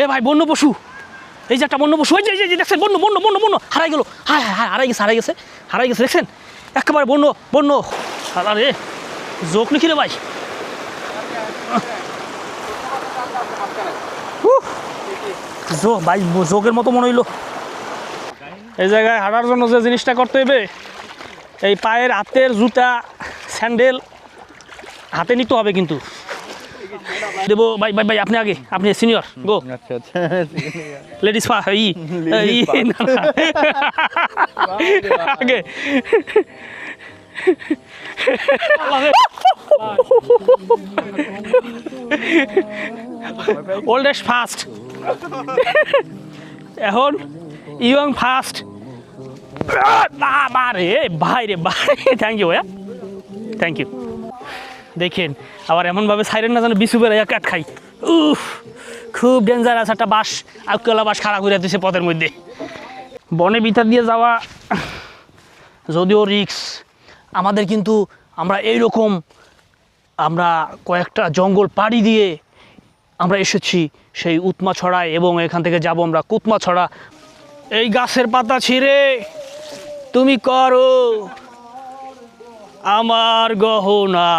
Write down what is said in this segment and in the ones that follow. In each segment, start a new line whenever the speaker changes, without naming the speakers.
এ ভাই বন্য পশু, এই যে একটা বন্য পশু, ওই যে দেখছেন বন্য বন্য বন্য বন্য হারাই গেল। হ্যাঁ হ্যাঁ হ্যাঁ, হারাই গেছে দেখছেন, একেবারে বন্য বন্য। আরে জোক নাকি রে ভাই? ভাই জোকের মতো মনে হইলো। এই জায়গায় হাঁটার জন্য যে জিনিসটা করতে হইবে, এই পায়ের হাতের জুতা স্যান্ডেল হাতে নিতে হবে কিন্তু। দেবো ভাই ভাই ভাই, আপনি আগে, আপনি সিনিয়র গো।
আচ্ছা আচ্ছা,
লেডিস পা আগে। ওল্ড এজ ফাস্ট, এখন ইয়ং ফাস্ট। রে ভাই রে ভাই, থ্যাংক ইউ ভাইয়া, থ্যাংক ইউ। দেখেন আবার এমনভাবে সাইরেন না যেন বিছু বেড়ে কাট খাই। উফ, খুব ডেঞ্জারাস একটা বাস, আউকলা বাস খাড়া করে দিয়েছে পথের মধ্যে। বনে ভিতর দিয়ে যাওয়া যদিও রিক্স আমাদের, কিন্তু আমরা এইরকম আমরা কয়েকটা জঙ্গল পাড়ি দিয়ে আমরা এসেছি সেই উৎমাছড়ায়, এবং এখান থেকে যাব আমরা কুতমাছড়া। এই গাছের পাতা ছিঁড়ে তুমি করো আমার গহনা।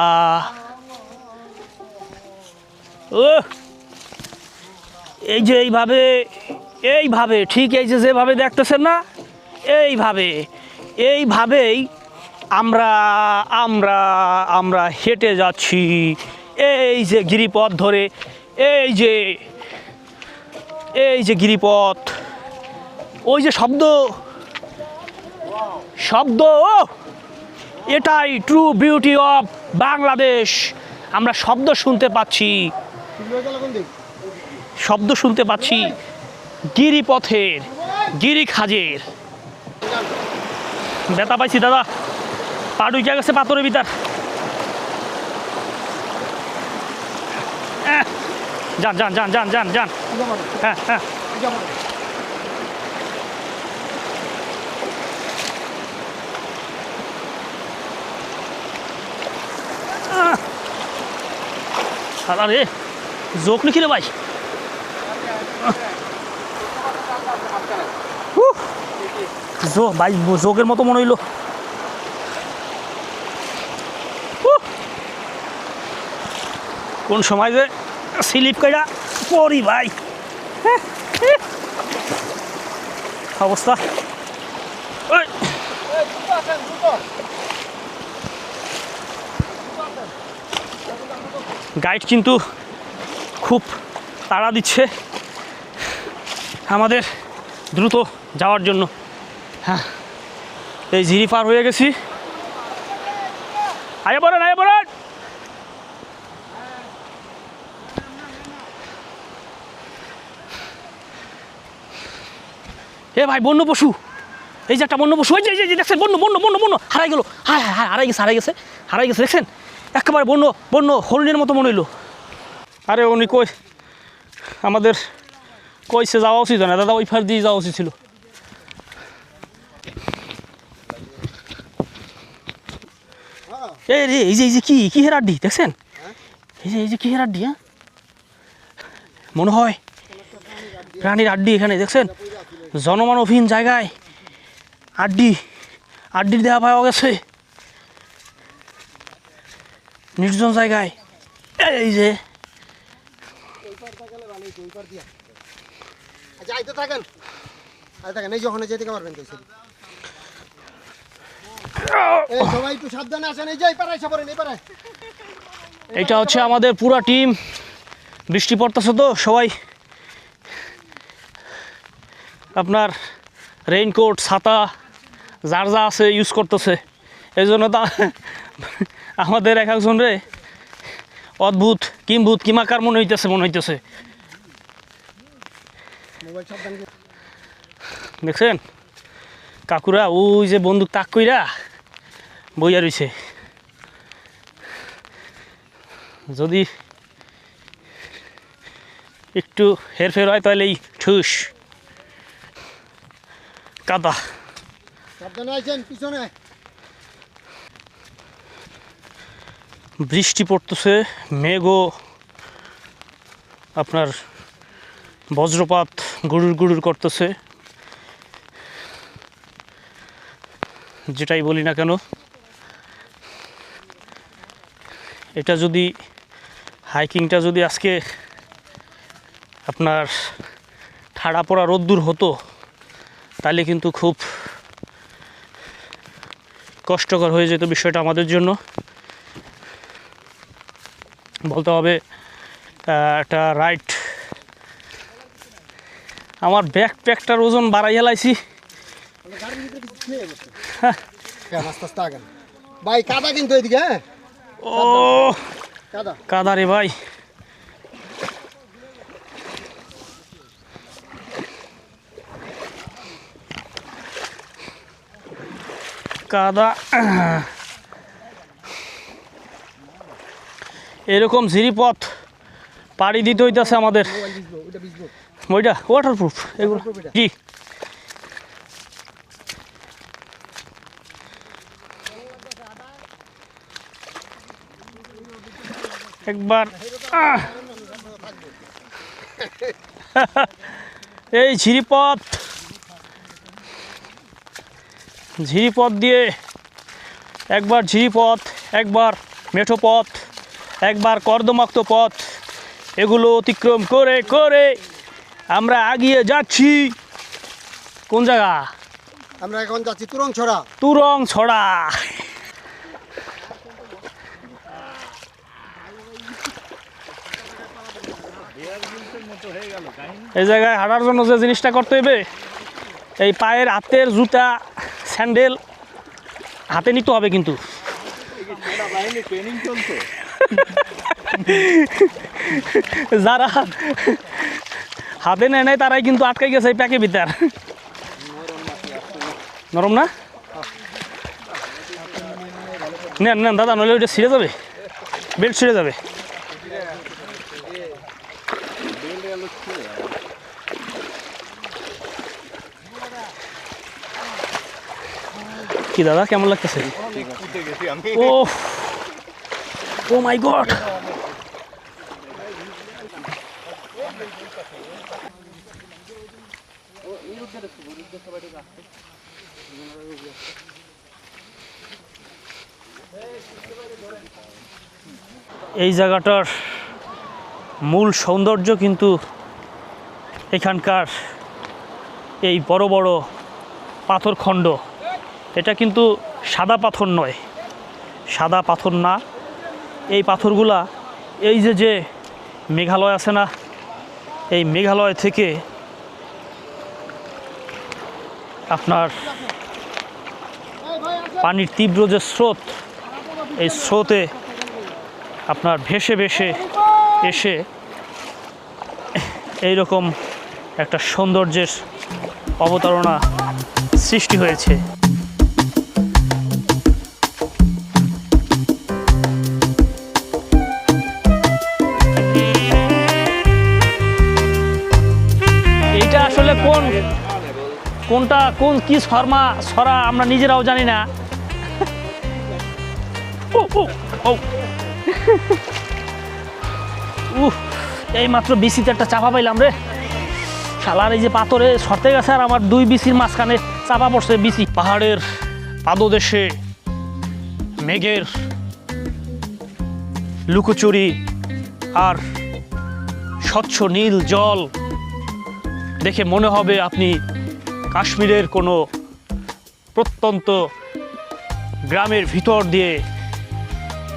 ও এই যে এইভাবে ঠিক এই যে যেভাবে দেখতেছেন না, এইভাবেই আমরা আমরা আমরা হেঁটে যাচ্ছি এই যে গিরিপথ ধরে, এই যে গিরিপথ। ওই যে শব্দ এটাই ট্রু বিউটি অফ বাংলাদেশ। আমরা শব্দ শুনতে পাচ্ছি গিরিপথের, গিরি খাজের। ব্যথা পাইছি দাদা, পা ঢুকে গেছে পাথরের ভিতর। যান যান যান যান যান যান। হ্যাঁ হ্যাঁ, আরে জোক নাকি রে ভাই? ভাই জোকের মতো মনে হইলো। কোন সময় যে স্লিপ কইরা পড়ি ভাই, অবস্থা। গাইড কিন্তু খুব তাড়া দিচ্ছে আমাদের দ্রুত যাওয়ার জন্য। হ্যাঁ, এই ঝিরি পার হয়ে গেছি। আয়া পড়েন এ ভাই বন্য পশু, এই যে একটা বন্য পশু, ওই যে দেখছেন বন্য বন্য বন্য বন্য হারাই গেল। হ্যাঁ হ্যাঁ হারাই গেছে দেখছেন, একেবারে বন্য বন্য হরিণের মতো মনে হইলো। আরে উনি কই, আমাদের কইছে যাওয়া উচিত না দাদা, ওই ফার দিয়ে যাওয়া উচিত ছিল। এই রে এই যে কি হেরাড্ডি দেখছেন, এই যে কি হেরাড্ডি, হ্যাঁ মনে হয় প্রাণীর আড্ডি। এখানে দেখছেন জনমানবহীন জায়গায় আড্ডির দেওয়া পাওয়া গেছে, নির্জন জায়গায়। এই যে এটা হচ্ছে আমাদের পুরা টিম। বৃষ্টি পড়তেছে তো সবাই আপনার রেইনকোট ছাতা যার যা আছে ইউজ করতেছে। এই জন্য তো আমাদের এক একজন রে অদ্ভুত কিমাকার মনে হইতেছে। দেখছেন কাকুরা ওই যে বন্দুক তাক কইরা বইয়া রইছে, যদি একটু হেরফের হয় তাহলে এই ঠুস কাদা। বৃষ্টি পড়তেছে, মেঘও আপনার বজ্রপাত গুড়ুর গুড়ুর করতেছে। যেটাই বলি না কেন, এটা যদি হাইকিংটা যদি আজকে আপনার ঠাড়া পড়া রোদ্দুর হতো তাহলে কিন্তু খুব কষ্টকর হয়ে যেত বিষয়টা আমাদের জন্য। বলতে হবে একটা রাইট। আমার ব্যাকপ্যাকটার ওজন বাড়াই হেলাইছি।
ভাই কাদা কিন্তু এদিকে।
ও কাদা রে ভাই। কাদা এরকম ঝিরিপথ পাড়ি দিতে হইতেছে আমাদের। ওইটা ওয়াটারপ্রুফ এগুলো কি? একবার এই ঝিরিপথ দিয়ে একবার ঝিরিপথ, একবার মেঠো পথ, একবার কর্দমাক্ত পথ, এগুলো অতিক্রম করে করে আমরা এগিয়ে যাচ্ছি। কোন জায়গা?
আমরা এখন যাচ্ছি তুরংছড়া।
তুরংছড়া। এই জায়গায় হাঁটার জন্য যে জিনিসটা করতে হবে, এই পায়ের হাতের জুতা স্যান্ডেল হাতে নিতে হবে। কিন্তু যারা হাতে নেয় নাই তারাই কিন্তু আটকাই গেছে এই প্যাকের ভিতর। নরম না? নেন নেন দাদা, নইলে ওইটা ছিঁড়ে যাবে, বেল্ট ছিঁড়ে যাবে। কি দাদা কেমন লাগতেছে? ও ও মাই গড। এই জায়গাটার মূল সৌন্দর্য কিন্তু এখানকার এই বড় বড় পাথরখণ্ড। এটা কিন্তু সাদা পাথর নয়, সাদা পাথর না। এই পাথরগুলা এই যে মেঘালয় আছে না, এই মেঘালয় থেকে আপনার পানির তীব্র যে স্রোত, এই স্রোতে আপনার ভেসে ভেসে এসে এইরকম একটা সৌন্দর্যের অবতারণা সৃষ্টি হয়েছে। এইটা আসলে কোনটা কোন কি ছড়া আমরা নিজেরাও জানি না। এই মাত্র বিসিতে একটা চাপা পাইলাম রে। শালার এই যে পাথরে সরতে গেছে আর আমার 2 বিসির মাঝখানে চাপা পড়ছে বিসি। পাহাড়ের পাদদেশে মেঘের লুকোচুরি আর স্বচ্ছ নীল জল দেখে মনে হবে আপনি কাশ্মীরের কোনো প্রত্যন্ত গ্রামের ভিতর দিয়ে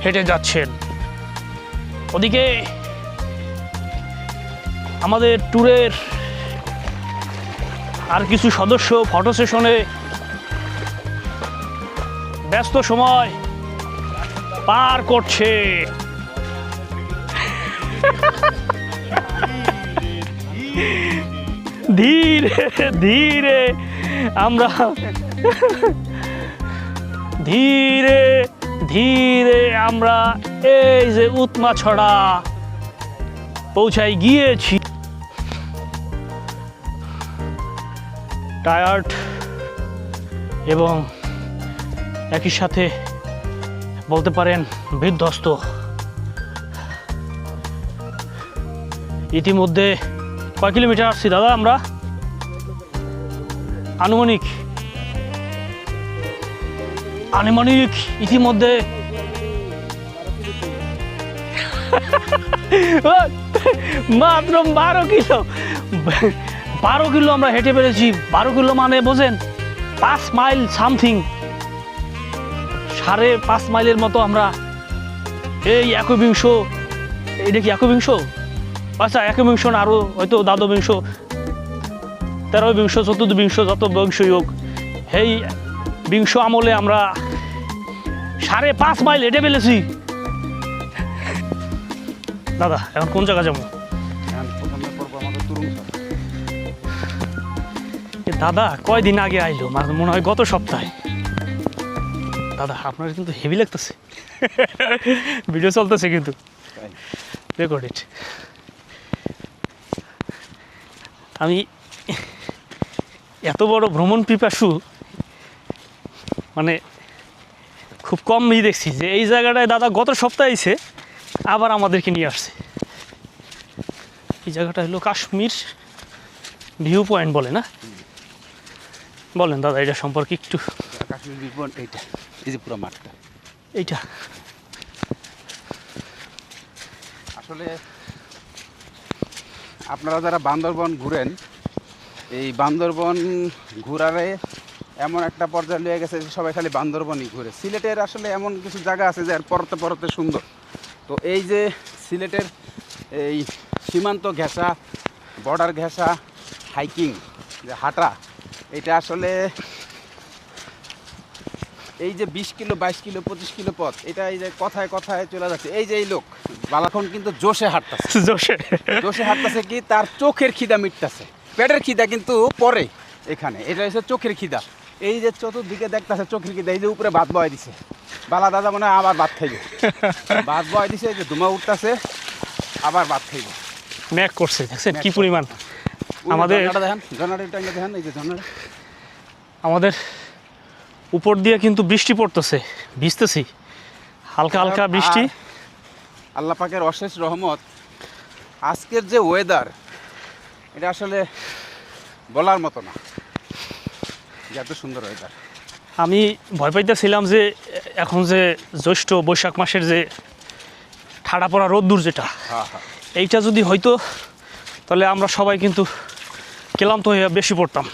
হেঁটে যাচ্ছেন। ওদিকে আমাদের ট্যুরের আর কিছু সদস্য ফটো সেশনে ব্যস্ত সময় পার করছে। ধীরে ধীরে আমরা ধীরে ধীরে আমরা এই যে উৎমাছড়া পৌঁছাই গিয়েছি। টায়ার্ড এবং একই সাথে বলতে পারেন বিধ্বস্ত। ইতিমধ্যে কয় কিলোমিটার আসছি দাদা আমরা? আনুমানিক ইতিমধ্যে মাত্র 12 কিলো আমরা হেঁটে পেরেছি। 12 কিলো মানে বোঝেন 5 মাইল সামথিং, 5.5 মাইলের মতো আমরা এই একবিংশ, এটা কি একবিংশ? আচ্ছা একবিংশ না, আরও হয়তো দ্বাদবিংশ, তেরোবিংশ, চতুর্থবিংশ, যত বিংশই হোক, এই বিংশ আমলে আমরা 5.5 মাইল হেঁটে ফেলেছি। দাদা এখন কোন জায়গা যাবো? দাদা কয়দিন আগে আইলো, মনে হয় গত সপ্তাহে। দাদা আপনার কিন্তু হেভি লাগতেছে, ভিডিও চলতেছে কিন্তু, রেকর্ড ইট। আমি এত বড় ভ্রমণ পিপাসু মানে খুব কমই দেখছি যে এই জায়গাটায় দাদা গত সপ্তাহে এসে আবার আমাদেরকে নিয়ে আসছে। এই জায়গাটা হলো কাশ্মীর ভিউ পয়েন্ট বলে না? বলেন দাদা এটা সম্পর্কে একটু।
কাশ্মীর ভিউ পয়েন্ট এইটা, এই যে পুরো মাঠটা
এইটা
আসলে আপনারা যারা বান্দরবন ঘুরেন, এই বান্দরবন ঘুরারে এমন একটা পর্যায়ে নিয়ে গেছে যে সবাই খালি বান্দরবনই ঘুরে। সিলেটের আসলে এমন কিছু জায়গা আছে যে পরতে পরতে সুন্দর। তো এই যে সিলেটের এই সীমান্ত ঘেঁষা, বর্ডার ঘেঁষা হাইকিং, যে হাঁটা, এটা আসলে এই যে 20 কিলো 22 কিলো 25 কিলো পথ, এটা এই যে কথায় কথায় চলে যাচ্ছে। এই যে এই লোক বালাখন কিন্তু জোশে হাঁটতেছে, জোশে হাঁটতেছে কি তার চোখের খিদা মিটতেছে, পেটের খিদা কিন্তু পরে এখানে, এটা হচ্ছে চোখের খিদা। এই যে চতুর্দিকে দেখতেছে চোখের খিদা, এই যে উপরে ভাত বয় দিছে, বালা দাদা মনে হয় আবার ভাত খাইবে, ভাত বয় দিছে, এই যে ধুমা উঠতেছে, আবার ভাত খাইবে,
ম্যাক করছে। দেখছেন কি পরিমাণ আমাদের,
দেখেন জনারেটর দেখেন, এই যে জনারেটর
আমাদের উপর দিয়ে কিন্তু বৃষ্টি পড়তেছে, ভিজতেছি হালকা হালকা বৃষ্টি।
আল্লাহ পাকের অশেষ রহমত। আজকের যে ওয়েদার, এটা আসলে বলার মতো না, এত সুন্দর ওয়েদার।
আমি ভয় পাইতেছিলাম যে এখন যে জ্যৈষ্ঠ বৈশাখ মাসের যে ঠাড়া পড়া রোদ্দুর যেটা, এইটা যদি হয়তো, তাহলে আমরা সবাই কিন্তু ক্লান্ত হয়ে বেশি পড়তাম।